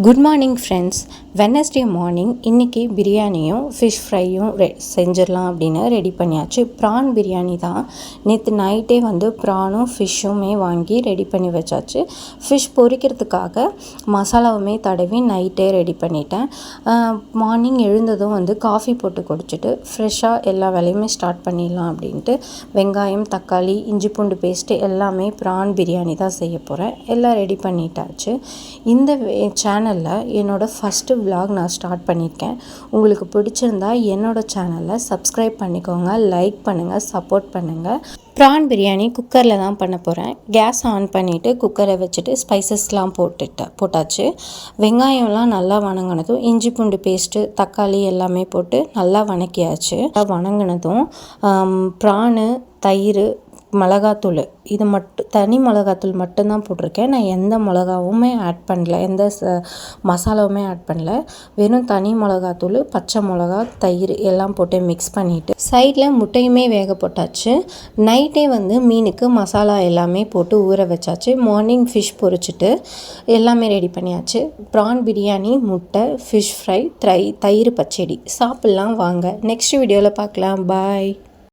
Good morning friends. Wednesday morning இன்றைக்கி பிரியாணியும் fish ஃப்ரையும் செஞ்சிடலாம் அப்படின்னு ரெடி பண்ணியாச்சு. ப்ரான் பிரியாணி தான். நேற்று நைட்டே ப்ரானும் ஃபிஷ்ஷுமே வாங்கி ரெடி பண்ணி வச்சாச்சு. ஃபிஷ் பொரிக்கிறதுக்காக மசாலாவுமே தடவி நைட்டே ரெடி பண்ணிட்டேன். மார்னிங் எழுந்ததும் காஃபி போட்டு குடிச்சிட்டு ஃப்ரெஷ்ஷாக எல்லா வேலையுமே ஸ்டார்ட் பண்ணிடலாம் அப்படின்ட்டு வெங்காயம், தக்காளி, இஞ்சி பூண்டு பேஸ்ட்டு எல்லாமே ப்ரான் பிரியாணி தான் செய்ய போகிறேன். எல்லாம் ரெடி பண்ணிட்டாச்சு. இந்த சேனலில் என்னோடய ஃபஸ்ட்டு விலாக் நான் ஸ்டார்ட் பண்ணியிருக்கேன். உங்களுக்கு பிடிச்சிருந்தா என்னோடய சேனலை சப்ஸ்கிரைப் பண்ணிக்கோங்க, லைக் பண்ணுங்கள், சப்போர்ட் பண்ணுங்கள். ப்ரான் பிரியாணி குக்கரில் தான் பண்ண போகிறேன். கேஸ் ஆன் பண்ணிவிட்டு குக்கரை வச்சுட்டு ஸ்பைசஸ்லாம் போட்டாச்சு. வெங்காயம்லாம் நல்லா வணங்கினதும் இஞ்சி பூண்டு பேஸ்ட்டு, தக்காளி எல்லாமே போட்டு நல்லா வணக்கியாச்சு. வணங்கினதும் ப்ரானு, தயிர், மிளகாத்தூள், இது மட்டும் தனி மிளகாத்தூள் மட்டும்தான் போட்டிருக்கேன். நான் எந்த மிளகாவுமே ஆட் பண்ணல, எந்த மசாலாவுமே ஆட் பண்ணல. வெறும் தனி மிளகாத்தூள், பச்சை மிளகா, தயிர் எல்லாம் போட்டு மிக்ஸ் பண்ணிவிட்டு சைடில் முட்டையுமே வேக போட்டாச்சு. நைட்டே மீனுக்கு மசாலா எல்லாமே போட்டு ஊற வச்சாச்சு. மார்னிங் ஃபிஷ் பொரிச்சிட்டு எல்லாமே ரெடி பண்ணியாச்சு. ப்ரான் பிரியாணி, முட்டை, ஃபிஷ் ஃப்ரை, தயிர் பச்சடி சாப்பிட்லாம் வாங்க. நெக்ஸ்ட் வீடியோவில் பார்க்கலாம். பாய்.